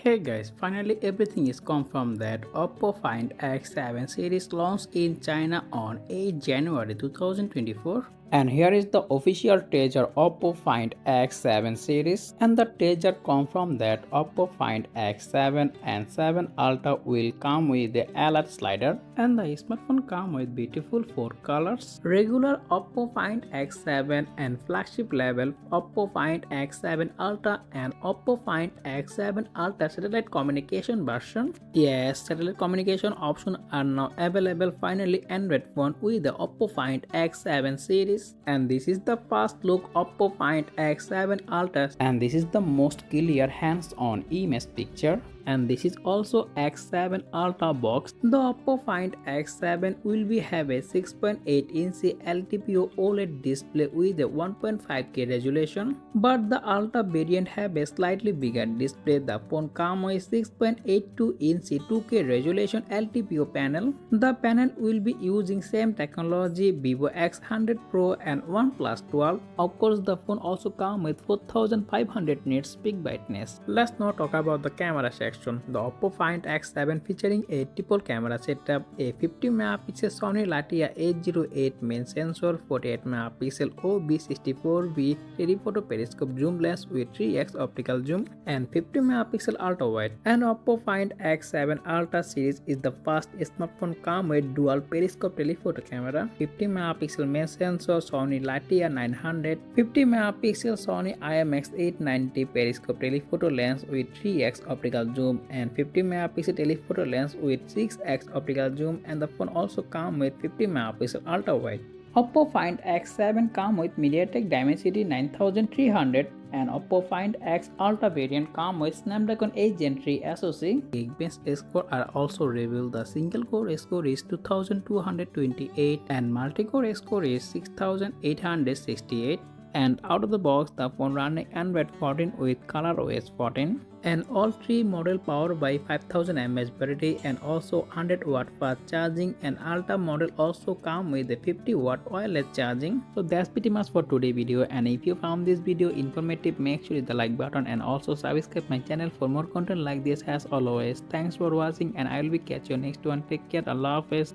Hey guys, finally everything is confirmed that Oppo Find X7 series launched in China on 8 January 2024. And here is the official teaser Oppo Find X7 series, and the teaser confirmed that Oppo Find X7 and 7 Ultra will come with the alert slider, and the smartphone come with beautiful 4 colors. Regular Oppo Find X7 and flagship level Oppo Find X7 Ultra and Oppo Find X7 Ultra satellite communication version. Yes, satellite communication options are now available finally Android phone with the Oppo Find X7 series. And this is the first look Oppo Find X7 Ultra, and this is the most clear hands-on image picture. And this is also X7 Ultra box. The Oppo Find X7 will have a 6.8-inch LTPO OLED display with a 1.5K resolution, but the Ultra variant have a slightly bigger display. The phone comes with 6.82-inch 2K resolution LTPO panel. The panel will be using same technology Vivo X100 Pro and OnePlus 12. Of course, the phone also comes with 4500 nits peak brightness. Let's now talk about the camera section. The Oppo Find X7 featuring a triple camera setup, a 50MP Sony Latia 808 main sensor, 48MP OB64V telephoto periscope zoom lens with 3x optical zoom, and 50MP ultra wide. And Oppo Find X7 Ultra series is the first smartphone come with dual periscope telephoto camera, 50MP main sensor Sony Latia 900, 50MP Sony IMX890 periscope telephoto lens with 3x optical zoom, and 50MP telephoto lens with 6x optical zoom, and the phone also comes with 50MP ultra wide. Oppo Find X7 comes with MediaTek Dimensity 9300, and Oppo Find X Ultra variant comes with Snapdragon 8 Gen 3 SoC. Geekbench score are also revealed. The single core score is 2228 and multi-core score is 6868. And out of the box, the phone running Android 14 with ColorOS 14, and all three model powered by 5000 mAh battery and also 100W fast charging, and Ultra model also come with a 50W wireless charging. So that's pretty much for today's video, and if you found this video informative, make sure to hit the like button and also subscribe my channel for more content like this. As always, thanks for watching, and I will be catch you next one. Take care. Allah Hafiz.